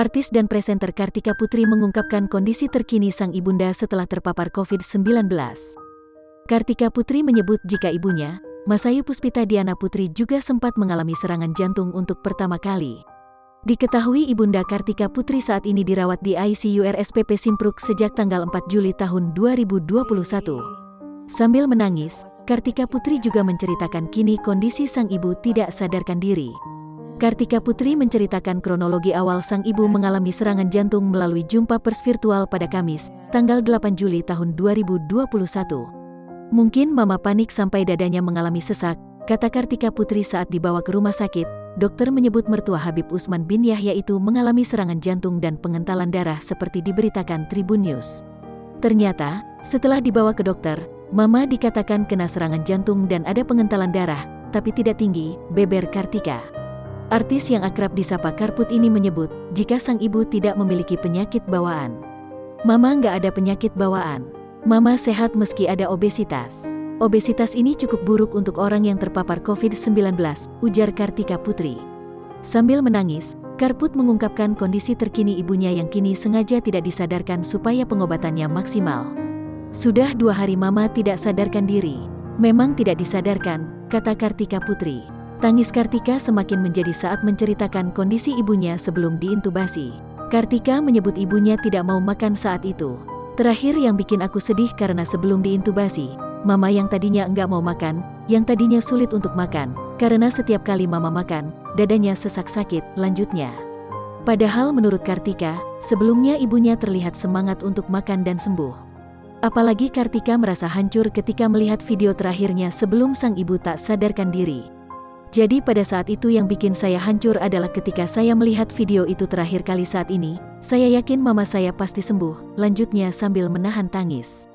Artis dan presenter Kartika Putri mengungkapkan kondisi terkini sang ibunda setelah terpapar COVID-19. Kartika Putri menyebut jika ibunya, Masayu Puspita Diana Putri juga sempat mengalami serangan jantung untuk pertama kali. Diketahui ibunda Kartika Putri saat ini dirawat di ICU RSPP Simpruk sejak tanggal 4 Juli tahun 2021. Sambil menangis, Kartika Putri juga menceritakan kini kondisi sang ibu tidak sadarkan diri. Kartika Putri menceritakan kronologi awal sang ibu mengalami serangan jantung melalui jumpa pers virtual pada Kamis, tanggal 8 Juli tahun 2021. Mungkin mama panik sampai dadanya mengalami sesak, kata Kartika Putri saat dibawa ke rumah sakit. Dokter menyebut mertua Habib Usman bin Yahya itu mengalami serangan jantung dan pengentalan darah seperti diberitakan Tribun News. Ternyata, setelah dibawa ke dokter, mama dikatakan kena serangan jantung dan ada pengentalan darah, tapi tidak tinggi, beber Kartika. Artis yang akrab disapa Karput ini menyebut, jika sang ibu tidak memiliki penyakit bawaan. Mama nggak ada penyakit bawaan. Mama sehat meski ada obesitas. Obesitas ini cukup buruk untuk orang yang terpapar COVID-19, ujar Kartika Putri. Sambil menangis, Karput mengungkapkan kondisi terkini ibunya yang kini sengaja tidak disadarkan supaya pengobatannya maksimal. Sudah 2 hari mama tidak sadarkan diri. Memang tidak disadarkan, kata Kartika Putri. Tangis Kartika semakin menjadi saat menceritakan kondisi ibunya sebelum diintubasi. Kartika menyebut ibunya tidak mau makan saat itu. Terakhir yang bikin aku sedih karena sebelum diintubasi, mama yang tadinya enggak mau makan, yang tadinya sulit untuk makan, karena setiap kali mama makan, dadanya sesak sakit, lanjutnya. Padahal menurut Kartika, sebelumnya ibunya terlihat semangat untuk makan dan sembuh. Apalagi Kartika merasa hancur ketika melihat video terakhirnya sebelum sang ibu tak sadarkan diri. Jadi pada saat itu yang bikin saya hancur adalah ketika saya melihat video itu terakhir kali saat ini, saya yakin mama saya pasti sembuh, lanjutnya sambil menahan tangis.